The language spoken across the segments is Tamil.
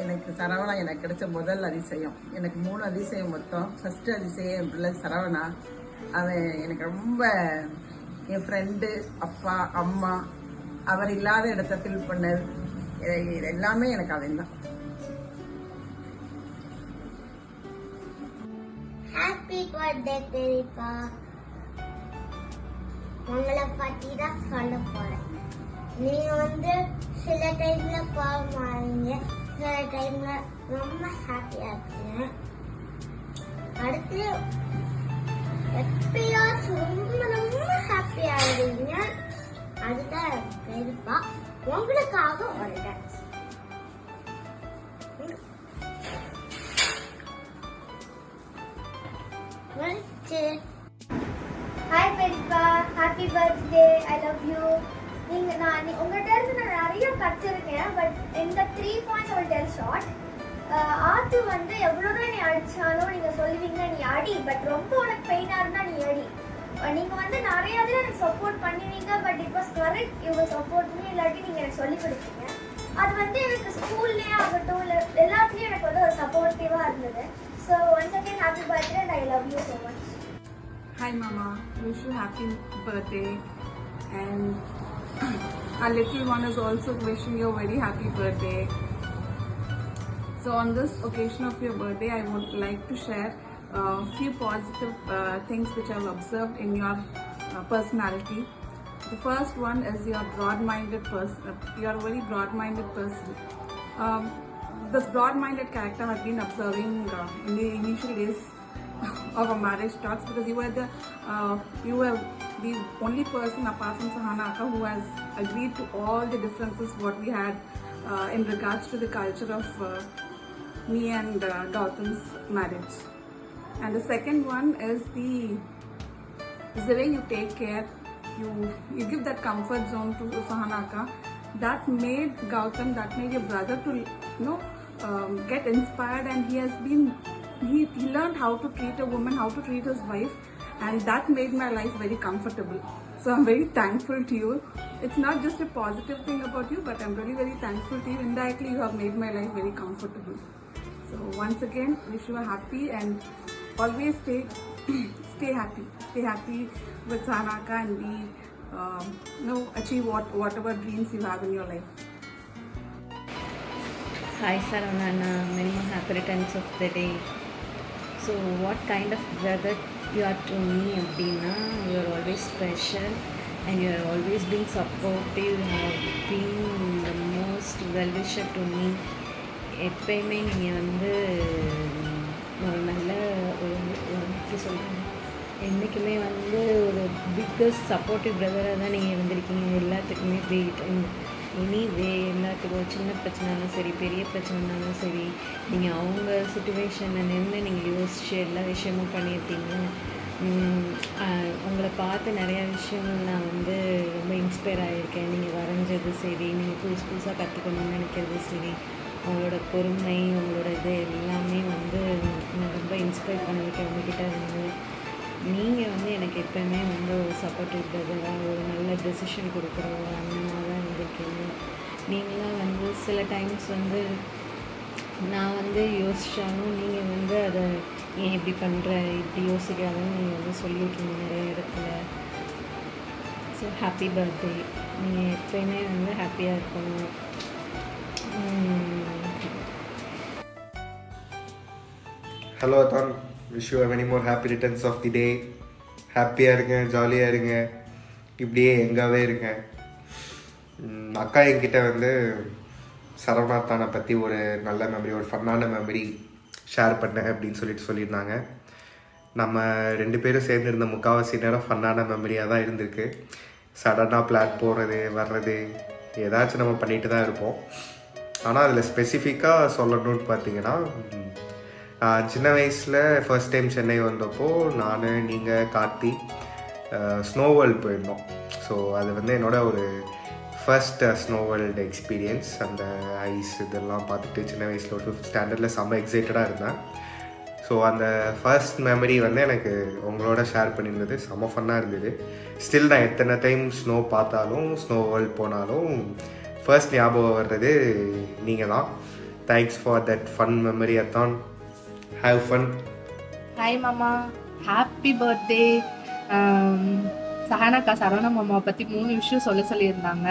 எனக்கு சரவணா எனக்கு கிடைச்ச முதல் அதிசயம். எனக்கு 3 அதிசயம் மொத்தம். ஃபர்ஸ்ட் அதிசயம் என் பிள்ளை சரவணா. அவன் எனக்கு ரொம்ப என் ஃப்ரெண்டு, அப்பா, அம்மா, அவர் இல்லாத இடத்த ஃபில் பண்ணது எல்லாமே எனக்கு அவன் தான். ஹாப்பி பர்த்டே பெரியப்பா. உங்களை பத்தி தான் சொல்ல போறேன். நீங்க சில டைம்ல பாவமாறீங்க, சில டைம்ல ரொம்ப ஹாப்பியா இருக்கீங்க. அடுத்து எப்பயாச்சும் ரொம்ப ரொம்ப ஹாப்பியா ஆயிடுவீங்க. அதுதான் பெரியப்பா. உங்களுக்காக ஒரு டான்ஸ். ஹாய் பெரியப்பா, happy birthday, I love you. நான் உங்கள்கிட்ட இருந்து நான் நிறைய கற்றுருக்கேன். பட் இந்த 3 பாயிண்ட்ஸ் ஒரு டெல் ஷார்ட். ஆத்து எவ்வளோதான் நீ அடிச்சாலும் நீங்கள் சொல்லுவீங்க நீ அடி, பட் ரொம்ப உனக்கு பெயினாக இருந்தால் நீ அடி. நீங்கள் நிறைய இதில் எனக்கு சப்போர்ட் பண்ணுவீங்க. But it was correct, you support me. இல்லாட்டி நீங்கள் எனக்கு சொல்லி கொடுத்தீங்க. அது எனக்கு ஸ்கூல்லேயே ஆகட்டும் இல்லை எல்லாத்துலேயும் எனக்கு ஒரு சப்போர்ட்டிவாக இருந்தது. So once again happy birthday and I love you so much. Hi Mama, wish you happy birthday, and our little one is also wishing you a very happy birthday. So on this occasion of your birthday, I would like to share a few positive things which I've observed in your personality. The first one is your broad-minded person. You are a very broad-minded person. This broad-minded character I've been observing in the initial days of our marriage talks, because you were the only person apart from Sahana Akka who has agreed to all the differences what we had in regards to the culture of me and Gautam's marriage. And the second one is the way you take care. You give that comfort zone to Sahana Akka. That made Gautam, that made your brother to get inspired, and he learned how to treat a woman, how to treat his wife, and that made my life very comfortable. So I'm very thankful to you. It's not just a positive thing about you, but I'm really very thankful to you. Indirectly, you have made my life very comfortable. So once again, wish you a happy, and always stay happy. Stay happy with Sanaka, and achieve whatever dreams you have in your life. Hi Saravana, many more happy returns of the day. So what kind of brother you are to me, Abdina? You are always special, and you are always being supportive. You have been the most well-wisher to me. எப்பயுமே நீங்கள் ஒரு நல்ல எப்படி சொல்கிறேன், என்றைக்குமே ஒரு பிக்கஸ்ட் சப்போர்ட்டிவ் பிரதராக தான் நீங்கள் இருந்திருக்கீங்க எல்லாத்துக்குமே. எனிவே எல்லாத்துக்கும் சின்ன பிரச்சனைனாலும் சரி, பெரிய பிரச்சனைனாலும் சரி, நீங்கள் அவங்க சுச்சுவேஷனை நின்று நீங்கள் யோசிச்சு எல்லா விஷயமும் பண்ணியிருக்கீங்க. உங்களை பார்த்து நிறையா விஷயங்கள் நான் ரொம்ப இன்ஸ்பயர் ஆகியிருக்கேன். நீங்கள் வரைஞ்சது சரி, நீங்கள் புதுசாக கற்றுக்கணும்னு நினைக்கிறது சரி, உங்களோட பொறுமை, உங்களோட இது எல்லாமே ரொம்ப இன்ஸ்பயர் பண்ணியிருக்கேன் உங்ககிட்ட இருந்து. நீங்கள் எனக்கு எப்போயுமே ஒரு சப்போர்ட்டிவ் பிரதராக, ஒரு நல்ல டெசிஷன் கொடுக்குற ஒரு அண்ணனாக தான் இருந்திருக்கீங்க. நீங்களாம் சில டைம்ஸ் நான் யோசித்தாலும் நீங்கள் அதை ஏன் இப்படி பண்ணுற, இப்படி யோசிக்காதுன்னு நீங்கள் சொல்லியிருக்கீங்க நிறைய இடத்துல. So happy birthday. நீங்கள் எப்போயுமே ஹாப்பியாக இருக்கணும். ஹலோ அதான், wish you many more happy returns of the day. ஹாப்பியாக இருங்க, ஜாலியாக இருங்க, இப்படியே எங்காவே இருங்க. அக்கா என்கிட்ட சரவணாத்தானை பற்றி ஒரு நல்ல மெமரி, ஒரு ஃபன்னான மெமரி ஷேர் பண்ணேன் அப்படின்னு சொல்லியிருந்தாங்க. நம்ம 2 பேரும் சேர்ந்துருந்த முக்கால்வாசி நேரம் ஃபன்னான மெமரியாக தான் இருந்திருக்கு. சடனாக பிளான் போடுறது வர்றது ஏதாச்சும் நம்ம பண்ணிட்டு தான் இருப்போம். ஆனால் அதில் ஸ்பெசிஃபிக்காக சொல்லணும்னு பார்த்தீங்கன்னா, சின்ன வயசில் ஃபர்ஸ்ட் டைம் சென்னை வந்தப்போ நான், நீங்கள், கார்த்தி ஸ்னோ வேர்ல்டு போயிருந்தோம். ஸோ அது என்னோட ஒரு ஃபர்ஸ்ட் ஸ்னோ வேர்ல்டு எக்ஸ்பீரியன்ஸ். அந்த ஐஸ் இதெல்லாம் பார்த்துட்டு சின்ன வயசில் ஒரு 5th ஸ்டாண்டர்டில் செம்ம எக்ஸைட்டடாக இருந்தேன். ஸோ அந்த ஃபர்ஸ்ட் மெமரி எனக்கு உங்களோட ஷேர் பண்ணியிருந்தது செம்ம ஃபன்னாக இருந்தது. ஸ்டில் நான் எத்தனை டைம் ஸ்னோ பார்த்தாலும், ஸ்னோ வேர்ல்டு போனாலும் ஃபர்ஸ்ட் ஞாபகம் வர்றது நீங்கள் தான். Thanks for that fun memory அத்தான். Have fun. ஹாய் மாமா, ஹாப்பி பர்த்டே. சஹானாக்கா சரவணா மாமாவை பற்றி 3 விஷயம் சொல்லியிருந்தாங்க.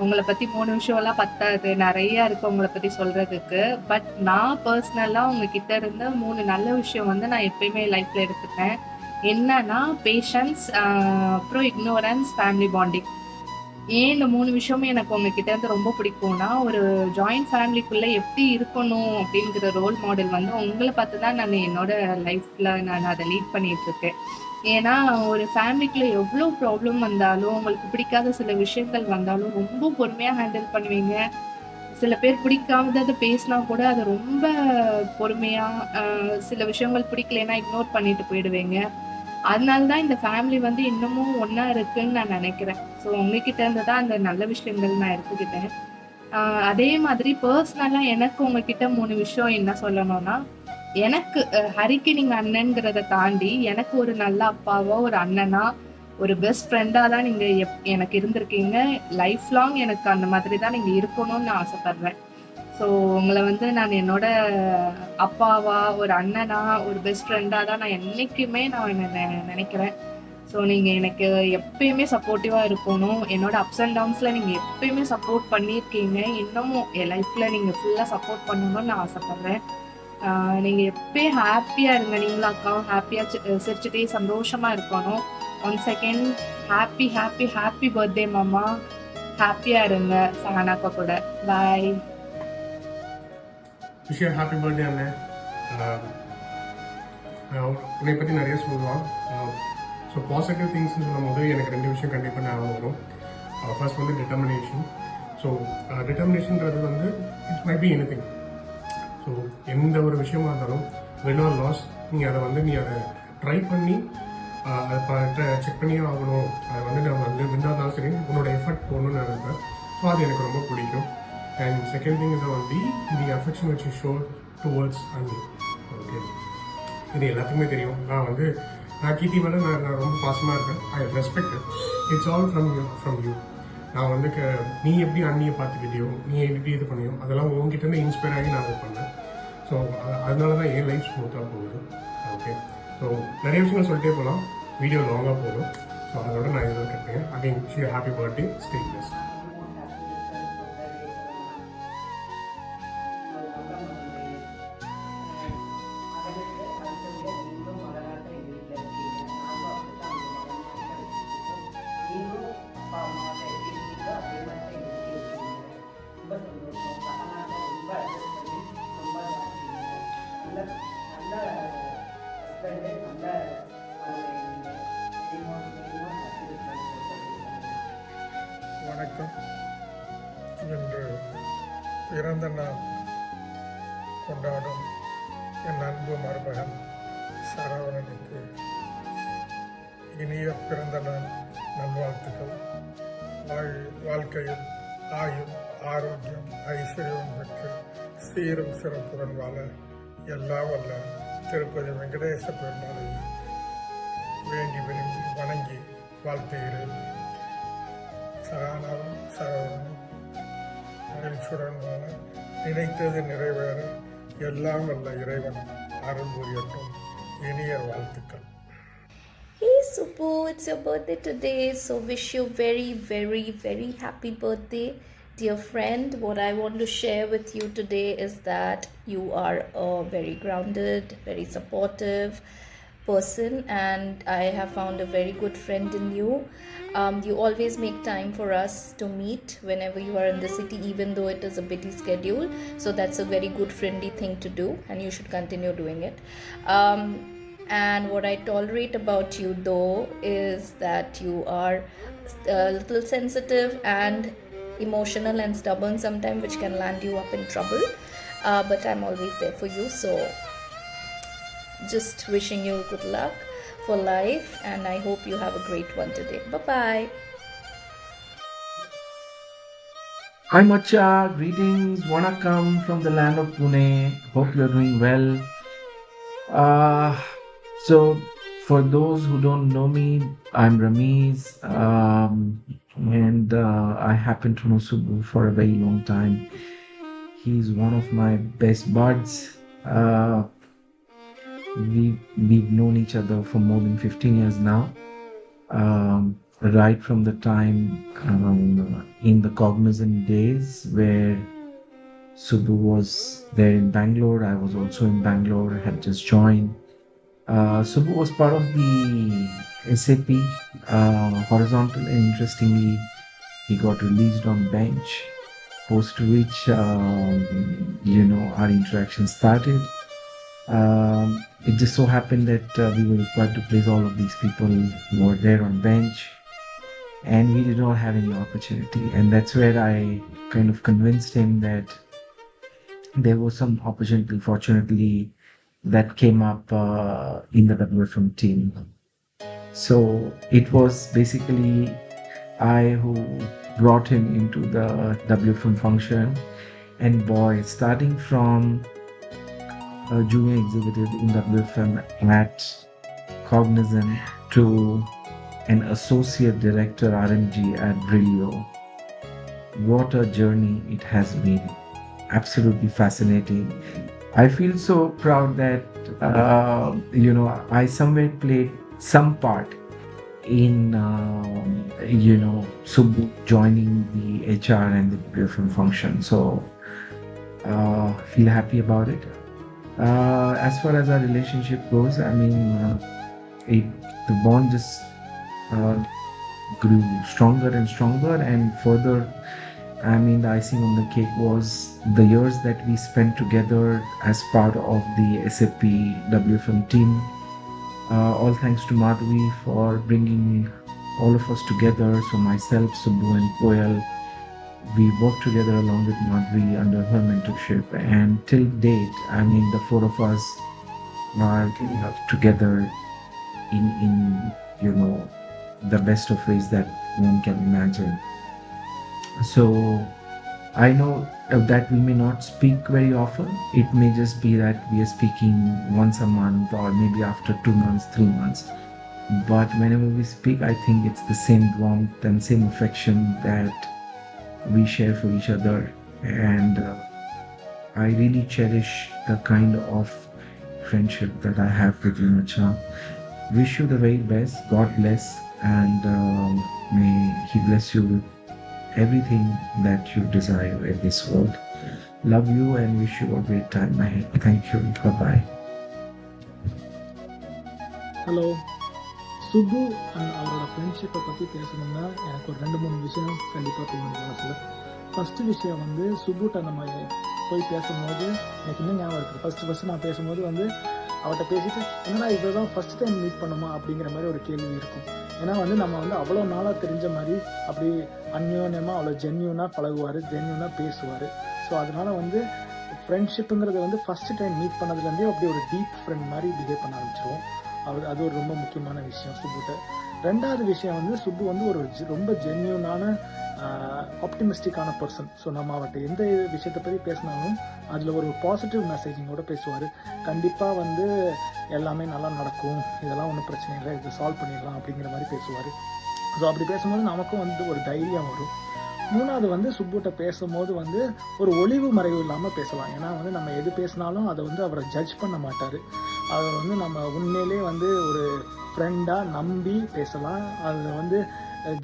உங்களை பற்றி 3 விஷயம்லாம் பத்தாது, நிறையா இருக்குது உங்களை பற்றி சொல்கிறதுக்கு. பட் நான் பர்சனலாக உங்ககிட்ட இருந்த 3 நல்ல விஷயம் வந்து நான் எப்பயுமே லைஃப்பில் எடுத்துப்பேன். என்னன்னா பேஷன்ஸ், அப்புறம் இக்னோரன்ஸ், ஃபேமிலி பாண்டிங். ஏன் இந்த 3 விஷயமும் எனக்கு உங்ககிட்ட இருந்து ரொம்ப பிடிக்கும்னா, ஒரு ஜாயிண்ட் ஃபேமிலிக்குள்ளே எப்படி இருக்கணும் அப்படிங்கிற ரோல் மாடல் வந்து உங்களை பார்த்து தான் நான் என்னோட லைஃப்பில் நான் அதை லீட் பண்ணிகிட்ருக்கேன். ஏன்னா ஒரு ஃபேமிலிக்குள்ளே எவ்வளோ ப்ராப்ளம் வந்தாலும், உங்களுக்கு பிடிக்காத சில விஷயங்கள் வந்தாலும் ரொம்ப பொறுமையாக ஹேண்டில் பண்ணுவீங்க. சில பேர் பிடிக்காதது பேசினா கூட அதை ரொம்ப பொறுமையாக, சில விஷயங்கள் பிடிக்கலைன்னா இக்னோர் பண்ணிட்டு போயிடுவீங்க. அதனால தான் இந்த ஃபேமிலி வந்து இன்னமும் ஒன்றா இருக்குன்னு நான் நினைக்கிறேன். ஸோ உங்ககிட்ட இருந்து தான் அந்த நல்ல விஷயங்கள் நான் எடுத்துக்கிட்டேன். அதே மாதிரி பர்சனலாக எனக்கு உங்ககிட்ட 3 விஷயம் என்ன சொல்லணும்னா, எனக்கு ஹரிக்கு நீங்கள் அண்ணன்கிறத தாண்டி எனக்கு ஒரு நல்ல அப்பாவோ ஒரு அண்ணனா ஒரு பெஸ்ட் ஃப்ரெண்டாக தான் நீங்கள் எனக்கு இருந்திருக்கீங்க. லைஃப் லாங் எனக்கு அந்த மாதிரி தான் நீங்கள் இருக்கணும்னு நான் ஆசைப்பட்றேன். ஸோ உங்களை வந்து நான் என்னோட அப்பாவா ஒரு அண்ணனா ஒரு பெஸ்ட் ஃப்ரெண்டாக தான் நான் என்றைக்குமே நான் நினைக்கிறேன். ஸோ நீங்கள் எனக்கு எப்பயுமே சப்போர்ட்டிவாக இருக்கணும். என்னோட அப்ஸ் அண்ட் டவுன்ஸில் நீங்கள் எப்பயுமே சப்போர்ட் பண்ணியிருக்கீங்க. இன்னமும் என் லைஃப்பில் நீங்கள் ஃபுல்லாக சப்போர்ட் பண்ணணும்னு நான் ஆசைப்பட்றேன். நீங்கள் எப்பயும் ஹாப்பியாக இருங்க. நீங்களும் அக்காவும் ஹாப்பியாக சிரிச்சுட்டே சந்தோஷமாக இருக்கணும். One second, happy happy happy birthday மாமா. ஹாப்பியாக இருங்க சஹானாக்கா கூட. பாய். விஷயம் ஹாப்பி பர்த்டே அண்ணன். உன்னை பற்றி நிறைய சொல்லுவான். ஸோ பாசிட்டிவ் திங்ஸ்னு சொல்லும் போது எனக்கு 2 விஷயம் கண்டிப்பாக ஞாபகம் வரும். ஃபர்ஸ்ட் வந்து டிட்டர்மினேஷன். ஸோ டிட்டர்மினேஷன்றது வந்து it my B anything. So எந்த ஒரு விஷயமா இருந்தாலும் வின் ஆர் லாஸ், நீங்கள் அதை வந்து நீ அதை ட்ரை பண்ணி அதை செக் பண்ணியே ஆகணும். அதை வந்து நம்ம வந்து வின் ஆனாலும் சரி உன்னோட எஃபர்ட் போகணும்னு நினைப்பேன். ஸோ அது எனக்கு ரொம்ப பிடிக்கும். அண்ட் செகண்ட் திங் இஸ் வந்து the affection which you show towards அண்ணி. ஓகே, இது எல்லாத்துக்குமே தெரியும். நான் கீர்த்தி மேலே நான் ரொம்ப பாசமாக இருக்கேன். I respect. It's all from you. நான் வந்து நீ எப்படி அண்ணியை பார்த்துக்கிட்டியோ, நீ எப்படி இது பண்ணியோ, அதெல்லாம் உங்ககிட்ட இன்ஸ்பயர் ஆகி நான் அதை பண்ணேன். ஸோ அதனால தான் என் லைஃப் ஸ்மூத்தாக போகுது. ஓகே, ஸோ நிறைய விஷயங்கள் சொல்லிட்டே போகலாம், வீடியோ லாங்காக போதும். ஸோ அதோட நான் இதில் கட்டுறேன். Again wish you happy birthday, stay blessed. வணக்கம். இன்று பிறந்த நாள் கொண்டாடும் என் அன்பு மருமகன் சரவணனுக்கு இனிய பிறந்த நாள் நல்வாழ்த்துக்கள். வாழ்க்கையில் ஆயுள் ஆரோக்கியம் ஐஸ்வர்யம் பெற்று சீரும் சிறப்புடன் வாழ எல்லாம் வல்ல திருப்பதி வெங்கடேச பெருமாளை வேண்டி விரும்பி வணங்கி வாழ்த்துகிறேன். சகானாவும் சரவணனும் மகிழ்ச்சியுடன் வாழ நினைத்தது நிறைவேற எல்லாம் வல்ல இறைவன் அருள் புரியட்டும். இனிய வாழ்த்துக்கள். Hey Supu, it's your birthday today, so wish you very, very, very happy birthday. Dear friend, what I want to share with you today is that you are a very grounded, very supportive person, and I have found a very good friend in you. You always make time for us to meet whenever you are in the city, even though it is a busy schedule. So that's a very good friendly thing to do, and you should continue doing it. And what I tolerate about you though is that you are a little sensitive and emotional and stubborn sometimes, which can land you up in trouble. But I'm always there for you. So just wishing you good luck for life, and I hope you have a great one today. Bye-bye. Hi Macha, greetings, Vanakkam from the land of Pune. Hope you're doing well. So For those who don't know me, I'm Ramiz, and I happen to know Subbu for a very long time. He's one of my best buds. We've known each other for more than 15 years now. Right from the time in the Cognizant days where Subbu was there in Bangalore, I was also in Bangalore, had just joined. Subbu was part of the SAP horizontal, and interestingly, he got released on bench, post which our interaction started. It just so happened that we were required to place all of these people who were there on bench, and we did not have any opportunity. And that's where I kind of convinced him that there was some opportunity, fortunately, that came up in the WFM team. So it was basically I who brought him into the WFM function, and boy, starting from a junior executive in WFM at Cognizant to an associate director RMG at Brilio, what a journey it has been. Absolutely fascinating. I feel so proud that I somewhere played some part in Subbu joining the HR and the WFM function. So feel happy about it. As far as our relationship goes, I mean, the bond just grew stronger and stronger, and further, I mean, the icing on the cake was the years that we spent together as part of the SAP WFM team. All thanks to Madhvi for bringing all of us together. So myself, Subbu and Koyal, we worked together along with Madhvi under her mentorship. And till date, I mean, the four of us are together in the best of ways that one can imagine. So I know that we may not speak very often. It may just be that we are speaking once a month or maybe after 2 months, 3 months. But whenever we speak, I think it's the same warmth and same affection that we share for each other. And I really cherish the kind of friendship that I have with you, Macha. Wish you the very best. God bless, and may He bless you with everything that you desire in this world. Love you and wish you a great time ahead. Thank you. Bye-bye. Hello Subbu and அவரோட ஃப்ரெண்ட்ஷிப்பை பற்றி பேசணும்னா எனக்கு ஒரு 2-3 விஷயம் கண்டிப்பாக தோணுது மனசில். ஃபஸ்ட்டு விஷயம் வந்து சுப்புட்ட நம்ம போய் பேசும்போது எனக்கு இன்னும் ஞாபகம் இருக்குது. ஃபஸ்ட்டு நான் பேசும்போது வந்து அவர்கிட்ட பேசிட்டு என்னடா இதை தான் ஃபஸ்ட் டைம் மீட் பண்ணுமா அப்படிங்கிற மாதிரி ஒரு கேள்வி இருக்கும். ஏன்னா வந்து நம்ம வந்து அவ்வளோ நாளாக தெரிஞ்ச மாதிரி அப்படி அந்யோன்யமாக அவ்வளோ ஜென்யூனாக பழகுவார், ஜென்யூனாக பேசுவார். ஸோ அதனால் வந்து ஃப்ரெண்ட்ஷிப்புங்கிறது வந்து ஃபஸ்ட்டு டைம் மீட் பண்ணதுலேருந்தே அப்படி ஒரு டீப் ஃப்ரெண்ட் மாதிரி பிஹேவ் பண்ண ஆரம்பிச்சிருவோம். அது ஒரு ரொம்ப முக்கியமான விஷயம் சுப்புட்ட. 2வது விஷயம் வந்து சுப்பு வந்து ஒரு ரொம்ப ஜென்யூனான ஆப்டிமிஸ்டிக்கான பர்சன். ஸோ நம்ம அவர்கிட்ட எந்த விஷயத்தை பற்றி பேசினாலும் அதில் ஒரு பாசிட்டிவ் மெசேஜிங்கோட பேசுவார். கண்டிப்பாக வந்து எல்லாமே நல்லா நடக்கும், இதெல்லாம் ஒன்றும் பிரச்சனை இல்லை, இதை சால்வ் பண்ணிடலாம் அப்படிங்கிற மாதிரி பேசுவார். ஸோ அப்படி பேசும்போது நமக்கும் வந்து ஒரு தைரியம் வரும். 3வது வந்து சுப்புட்ட பேசும்போது வந்து ஒரு ஒளிவு மறைவு இல்லாமல் பேசலாம். ஏன்னா வந்து நம்ம எது பேசினாலும் அதை வந்து அவரை ஜட்ஜ் பண்ண மாட்டார். அதை வந்து நம்ம உண்மையிலே வந்து ஒரு ஃப்ரெண்டாக நம்பி பேசலாம். அதை வந்து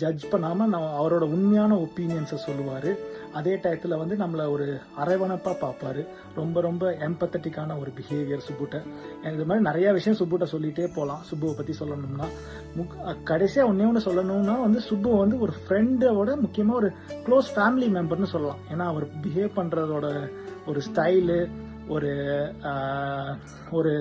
ஜட்ஜ் பண்ணாமல் நம்ம அவரோட உண்மையான ஒப்பீனியன்ஸை சொல்லுவார். அதே டயத்தில் வந்து நம்மளை ஒரு அரவணைப்பாக பார்ப்பார். ரொம்ப ரொம்ப எம்பத்தட்டிக்கான ஒரு பிஹேவியர் சுப்புட்ட. எனக்கு இது மாதிரி நிறையா விஷயம் சுப்புட்ட சொல்லிகிட்டே போகலாம். சுப்புவை பற்றி சொல்லணும்னா கடைசியாக ஒன்று சொல்லணும்னா வந்து சுப்பு வந்து ஒரு ஃப்ரெண்டோட முக்கியமாக ஒரு க்ளோஸ் ஃபேமிலி மெம்பர்னு சொல்லலாம். ஏன்னா அவர் பிஹேவ் பண்ணுறதோட ஒரு ஸ்டைலு, ஒரு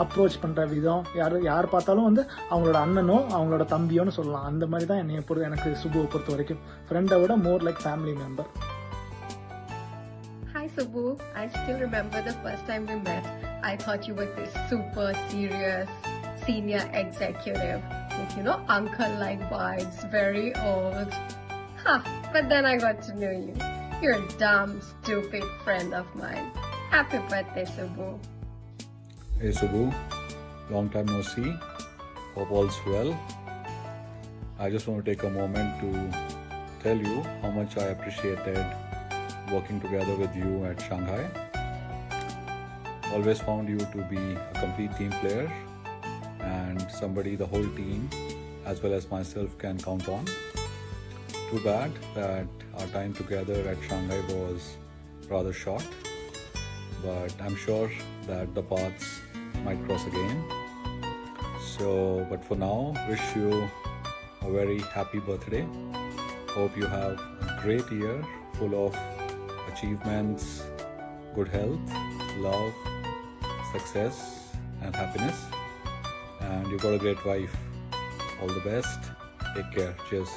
அப்ரோச் பண்ணுற விதம், யார் பார்த்தாலும் வந்து அவங்களோட அண்ணனோ அவங்களோட தம்பியோன்னு சொல்லலாம். அந்த மாதிரி தான் எனக்கு சுப்புவை பொறுத்த வரைக்கும் ஃப்ரெண்டை விட more like family member. Hi Subbu, I still remember the first time we met. I thought you were this super serious senior executive with, uncle-like vibes, very old. But then I got to know you. You're a dumb, stupid friend of mine. Happy birthday, Subbu. Hey Subbu, long time no see. Hope all's well. I just want to take a moment to tell you how much I appreciated working together with you at Shanghai. Always found you to be a complete team player and somebody the whole team as well as myself can count on. Too bad that our time together at Shanghai was rather short, but I'm sure that the paths might cross again. So, but for now, wish you a very happy birthday. Hope you have a great year full of achievements, good health, love, success and happiness. And you've got a great wife. All the best. Take care. Cheers.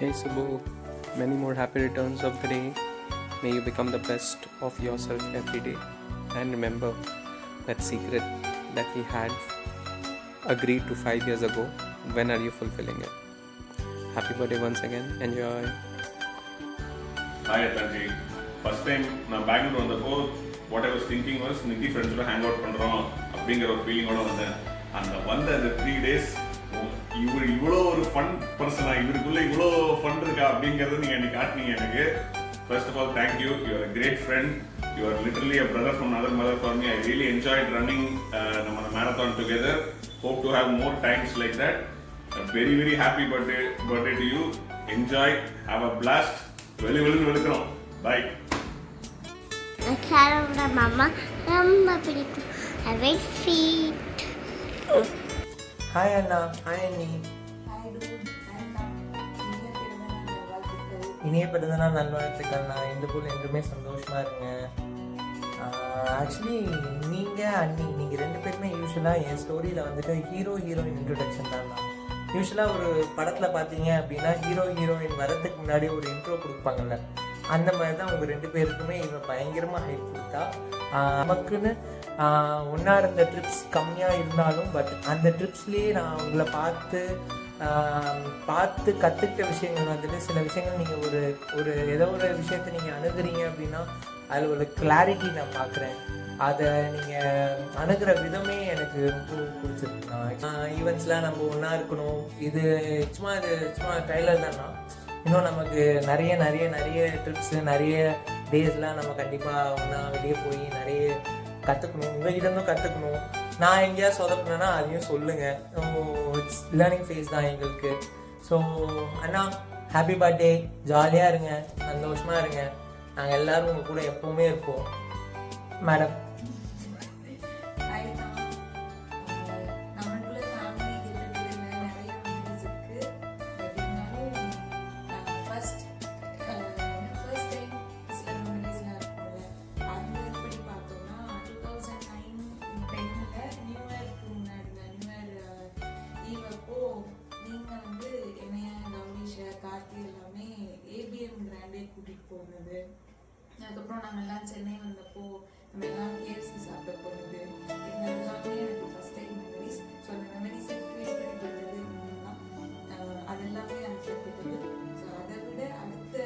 Hey Subbu, many more happy returns of the day. May you become the best of yourself every day. And remember that secret that we had agreed to 5 years ago. When are you fulfilling it? Happy birthday once again. Enjoy. Hi Atanji. First time நான் பெங்களூர் வந்தப்போ what I was thinking was நிதி ஃப்ரெண்ட்ஸோட ஹேங் அவுட் பண்ணுறோம் அப்படிங்கிற ஒரு ஃபீலிங்கோட வந்தேன். அந்த 3 days இவர் இவ்வளோ ஒரு ஃபன் பர்சனா, இவருக்குள்ள இவ்வளோ ஃபன் இருக்கா அப்படிங்கிறது நீங்கள் எனக்கு காட்டினீங்க எனக்கு. First of all, thank you. You are a great friend. You are literally a brother from another mother for me. I really enjoyed running the marathon together. Hope to have more times like that. A very, very happy birthday to you. Enjoy. Have a blast. வெளுக்கிறோம். Bye. சாரோட மாமா ரொம்ப பிடிக்கும். Very sweet. ஹாய் அண்ணா. ஹாய் அண்ணி. இனிய பிறந்தநாள் நல்வாழ்த்துக்கள்ண்ணா. இந்த போல் என்றுமே சந்தோஷமா இருங்க. ஆக்சுவலி நீங்கள் அண்ணி நீங்கள் 2 பேருமே யூஸ்வலாக என் ஸ்டோரியில் வந்துட்டு ஹீரோயின் இன்ட்ரொடக்ஷன் தான்ண்ணா. யூஸ்வலாக ஒரு படத்தில் பார்த்தீங்க அப்படின்னா ஹீரோயின் வரதுக்கு முன்னாடி ஒரு இன்ட்ரோ கொடுப்பாங்கல்ல, அந்த மாதிரி தான் உங்கள் 2 பேருக்குமே இவன் பயங்கரமாக ஹைப் கொடுத்தா. நமக்குன்னு ஒன்றா இருந்த ட்ரிப்ஸ் கம்மியாக இருந்தாலும் பட் அந்த ட்ரிப்ஸ்லேயே நான் உங்களை பார்த்து கற்றுக்கிட்ட விஷயங்கள் வந்துட்டு சில விஷயங்கள் நீங்கள் ஒரு ஏதோ ஒரு விஷயத்தை நீங்கள் அணுகுறீங்க அப்படின்னா அதில் ஒரு கிளாரிட்டி நான் பார்க்குறேன். அதை நீங்கள் அணுகிற விதமே எனக்கு ரொம்ப பிடிச்சிருக்கு. ஈவெண்ட்ஸ்லாம் நம்ம ஒன்றா இருக்கணும், இது சும்மா ட்ரைலர் தானா. இன்னும் நமக்கு நிறைய ட்ரிப்ஸு நிறைய டேஸ்லாம் நம்ம கண்டிப்பாக ஒன்றா வெளியே போய் நிறைய கற்றுக்கணும், உங்கள்கிட்ட கற்றுக்கணும். நான் எங்கேயாவது சொதப்புனேன்னா அதையும் சொல்லுங்கள். இட்ஸ் லேர்னிங் ஃபேஸ் தான் எங்களுக்கு. ஸோ அண்ணா ஹாப்பி பர்த்டே. ஜாலியாக இருங்க, சந்தோஷமாக இருங்க. நாங்கள் எல்லோரும் உங்கள் கூட எப்போவுமே இருப்போம் மேடம். கூட்டிகிட்டு போனது, அதுக்கப்புறம் நாங்கள் எல்லாம் சென்னை வந்தப்போ நம்ம எல்லாம் கேஎஃப்சி சாப்பிட போனது, இது எல்லாமே எனக்கு ஃபஸ்ட் டைம் மெமரிஸ். ஸோ அந்த மெமரிஸை க்ரியேட் பண்ணி கொடுத்தது தான், அது எல்லாமே அனுப்பிட்டது. ஸோ அதை விட அடுத்த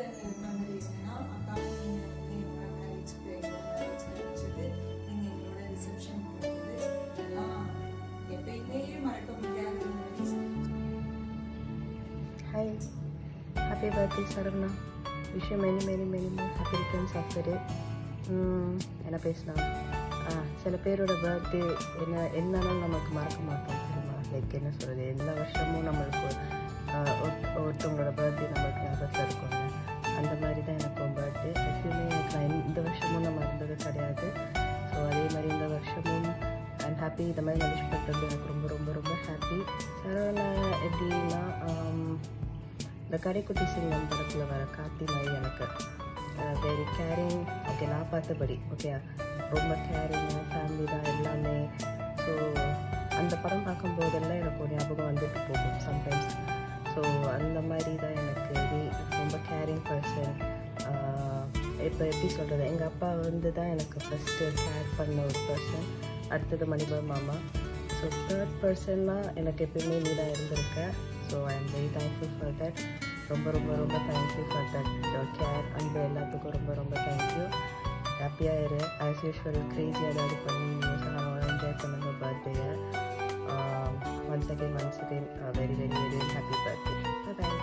மெமரி என்னன்னா அக்காவும் நீங்கள் வந்து எங்களோட மேரேஜ்க்கு வச்சது, நீங்கள் எங்களோட ரிசப்ஷன் போனது, இதெல்லாம் எப்பயுமே மறக்க முடியாத memories. Hi, happy birthday Saravana. Wish you many more happy returns of the day. என்ன பேசலாம்? சில பேரோட பர்த்டே என்னன்னாலும் நமக்கு மறக்க மாட்டோம் தெரியுமா. லைக் என்ன சொல்கிறது, எல்லா வருஷமும் நம்மளுக்கு ஒருத்தவங்களோட பர்த்டே நம்மளுக்கு ஞாபகத்தில் இருக்கும்ல. அந்த மாதிரி தான் எனக்கும் பர்த்டே. எப்பயுமே எனக்கு இந்த வருஷமும் நான் மறந்தது கிடையாது. ஸோ அதே மாதிரி இந்த வருஷமும் ஐம் ஹாப்பி. இந்த மாதிரி நான் விஷ் பண்ணுறது எனக்கு ரொம்ப ரொம்ப ரொம்ப ஹாப்பி. சரவணா எப்படின்னா இந்த கடைக்குட்டி சிங்கம் படத்தில் வர கார்த்தி மாதிரி எனக்கு வெரி கேரிங். ஓகே, நான் பார்த்தபடி ஓகே ரொம்ப கேரிங்காக ஃபேமிலி தான் எல்லாமே. ஸோ அந்த படம் பார்க்கும்போதெல்லாம் எனக்கு ஒரு ஞாபகம் வந்துட்டு போகும் சம்டைம்ஸ். ஸோ அந்த மாதிரி தான் எனக்கு ரொம்ப கேரிங் பர்சன். இப்போ எப்படி சொல்கிறது, எங்கள் அப்பா வந்து தான் எனக்கு ஃபஸ்ட்டு கேர் பண்ண ஒரு பர்சன். அடுத்தது மணிபால் மாமா. ஸோ தேர்ட் பர்சன்னால் எனக்கு எப்பயுமே நீ தான் இருந்திருக்க. So I am very thankful for that. ரொம்ப ரொம்ப ரொம்ப தேங்க்யூ ஃபார் தட் கேர். அன்பு எல்லாத்துக்கும் ரொம்ப ரொம்ப தேங்க்யூ. ஹாப்பியாக இரு. ஆஸ் யூஷுவல் க்ரேஸி ஏதாவது பண்ணி நியூஸாக என்ஜாய் பண்ணுங்க பர்த்டேயை. once again very very very happy birthday. Bye bye.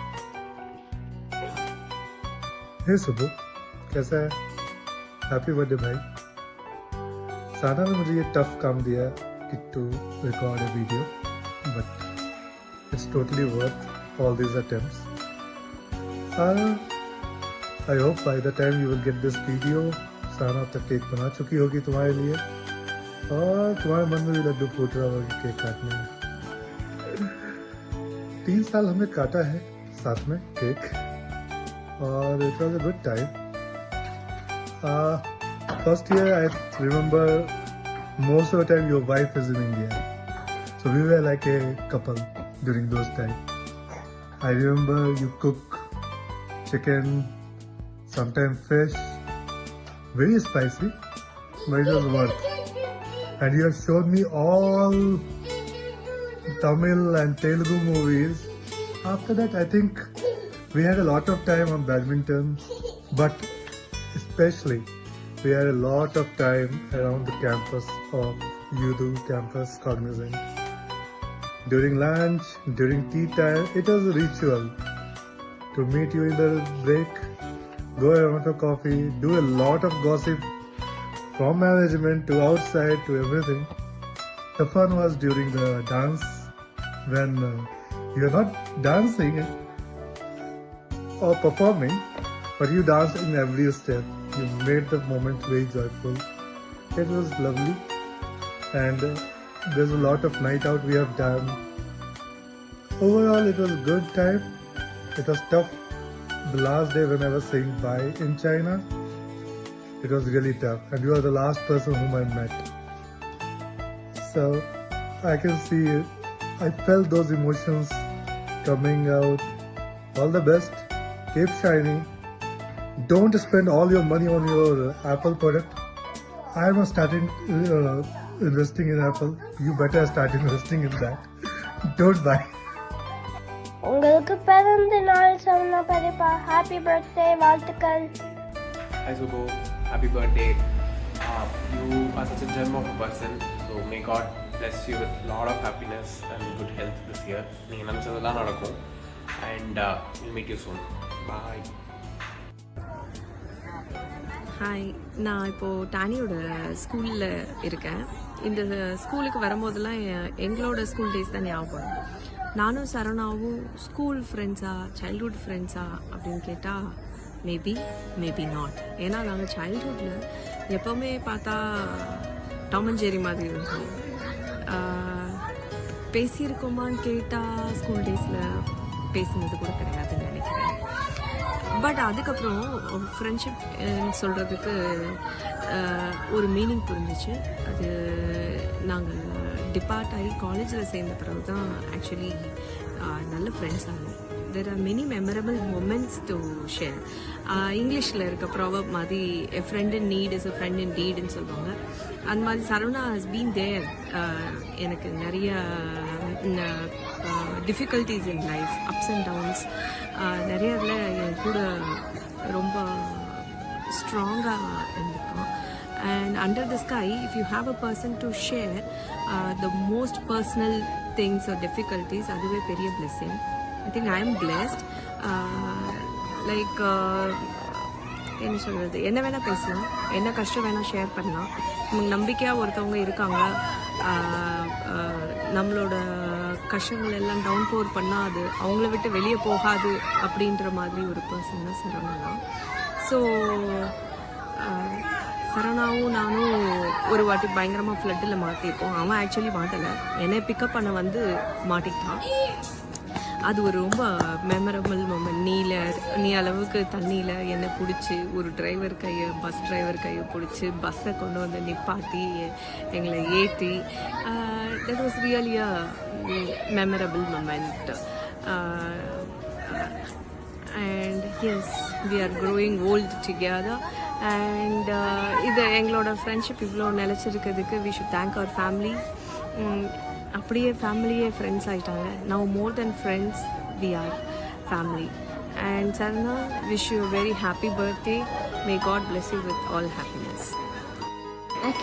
हे सुबह, कैसा है? हैप्पी बर्थडे भाई। साना ने मुझे ये टफ काम दिया कि to record a video, but it's totally worth all these attempts. I hope by the time you will get this video Sana तक केक बना चुकी होगी तुम्हारे लिए, और तुम्हारे मन में भी लड्डू फूट रहा होगा केक काटने में। 3 साल हमने काटा है साथ में केक, और it was a good time. First year I remember most of the time your wife is in India, so we were like a couple during those times. I remember you cook chicken, sometimes fish, very spicy, but it was worth. And you have shown me all Tamil and Telugu movies. After that, I think we had a lot of time on badminton, but especially we had a lot of time around the campus of UDU campus Cognizant. During lunch, during tea time, it was a ritual to meet you in the break, go around for coffee, do a lot of gossip from management to outside to everything. The fun was during the dance when you're not dancing or performing, but you danced in every step. You made the moment very joyful. It was lovely, and there's a lot of night out we have done. Overall, it was a good time. It was tough. The last day when I was saying bye in China, it was really tough, and you are the last person whom I met. So I can see it. I felt those emotions coming out. All the best. Keep shining. Don't spend all your money on your Apple product. I am starting investing in Apple. You better start investing in that. Don't buy. உங்களுக்கு பிறந்த நாள் சொன்ன பெரியப்பா ஹாப்பி பர்த்டே வாழ்த்துக்கள். Hi Subbu, happy birthday. You are such a gem of a person, so may God bless you with a lot of happiness and good health this year. நீங்கள் நினச்சதெல்லாம் நடக்கும், and we'll meet you soon. Bye. Hi, நான் இப்போது டானியோட ஸ்கூலில் இருக்கேன். இந்த ஸ்கூலுக்கு வரும்போதெல்லாம் எங்களோட ஸ்கூல் டேஸ் தான் ஞாபகம். நானும் சரவணாவும் ஸ்கூல் ஃப்ரெண்ட்ஸா, சைல்ட்ஹுட் ஃப்ரெண்ட்ஸா அப்படின்னு கேட்டால் மேபி நாட். ஏன்னா நாங்கள் சைல்ட்ஹுட்டில் எப்போவுமே பார்த்தா டாம் அண்ட் ஜெர்ரி மாதிரி இருக்கும். பேசியிருக்கோமான்னு கேட்டால் ஸ்கூல் டேஸில் பேசினது கூட கிடையாதுன்னு நினைக்கிறேன். பட் அதுக்கப்புறம் ஃப்ரெண்ட்ஷிப் சொல்கிறதுக்கு ஒரு மீனிங் புரிஞ்சிச்சு. அது நாங்கள் டிபார்ட் ஆகி காலேஜில் சேர்ந்த பிறகு தான் ஆக்சுவலி நல்ல ஃப்ரெண்ட்ஸ் ஆகும். there are many memorable moments to share. இங்கிலீஷில் இருக்க ப்ராவர்ப் மாதிரி a friend in need is a friend in deed ன்னு சொல்லுவாங்க. அந்த மாதிரி சரவணா has been there. எனக்கு நிறைய difficulties in life, ups and downs நிறைய இதில் என் கூட ரொம்ப ஸ்ட்ராங்காக இருந்திருக்கான். And under the sky, if you have a person to share the most personal things or difficulties, அதுவே பெரிய blessing. I think I am blessed. என்ன சொல்கிறது, என்ன வேணால் பேசலாம், என்ன கஷ்டம் வேணால் ஷேர் பண்ணலாம். நமக்கு நம்பிக்கையாக ஒருத்தவங்க இருக்காங்க, நம்மளோட கஷ்டங்கள் எல்லாம் டவுன் போர் பண்ணால் அது அவங்கள விட்டு வெளியே போகாது அப்படின்ற மாதிரி ஒரு பர்சன் தான் சரவணா. ஸோ சரவணாவும் நானும் ஒரு வாட்டி பயங்கரமாக ஃப்ளட்டில் மாட்டியிருக்கோம். அவன் ஆக்சுவலி மாட்டலை, என்னை பிக்கப் பண்ண வந்து மாட்டிக்கிட்டான். அது ஒரு ரொம்ப மெமரபிள் மூமெண்ட். நீ அளவுக்கு தண்ணியில் என்னை பிடிச்சி ஒரு பஸ் டிரைவர் கையை பிடிச்சி பஸ்ஸை கொண்டு வந்து நிப்பாட்டி எங்களை ஏற்றி, that was really a memorable moment. And yes, we are growing old together. அண்ட் இது எங்களோட ஃப்ரெண்ட்ஷிப் இவ்வளோ நிலச்சிருக்கிறதுக்கு we should thank our family. அப்படியே ஃபேமிலியே ஃப்ரெண்ட்ஸ் ஆகிட்டாங்க. Now more then friends, we are family. And Sarana, wish you very happy birthday. May God bless you with all happiness.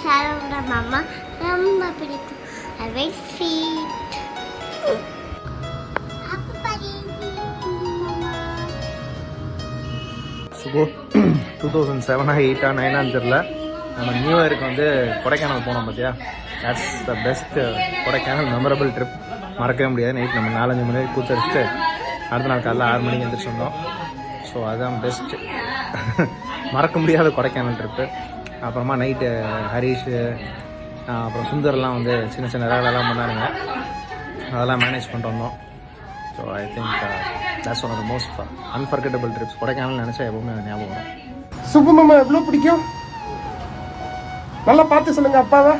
Saravana மாமா ரொம்ப பிடிக்கும். are very sweet. Happy birthday, Mama. சுபோ 2007 8 9 தெரியல, நம்ம நியூ இயருக்கு வந்து கொடைக்கானல் போனோம் பார்த்தியா. That's the best Kodaikanal memorable trip. மறக்கவே முடியாது. நைட் நம்ம 4-5 மணி வரைக்கும் கூத்தடிச்சுட்டு அடுத்த நாள் காலைல 6 மணிக்கு எழுந்திரிச்சு வந்தோம். ஸோ அதுதான் பெஸ்ட்டு மறக்க முடியாத கொடைக்கானல் ட்ரிப்பு. அப்புறமா நைட்டு ஹரீஷு அப்புறம் சுந்தர்லாம் வந்து சின்ன சின்ன வேலைலாம் பண்ணாருங்க. அதெல்லாம் மேனேஜ் பண்ணிட்டு வந்தோம். So I think that's one of the most unforgettable trips. Kodaikanal நினச்சா எப்பவுமே ஞாபகம் வரும். சுப்பு மாமா எவ்வளோ பிடிக்கும்? நல்லா பார்த்து சொல்லுங்க அப்பாவை.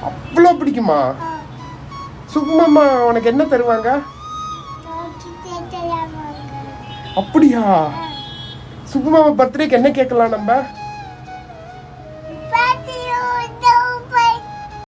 அவ்வளோ பிடிக்குமா? சுப்பு மாமா உனக்கு என்ன தருவாங்க? அப்படியா? சுப்பு மாமா பர்த்டேக்கு என்ன கேட்கலாம் நம்ம?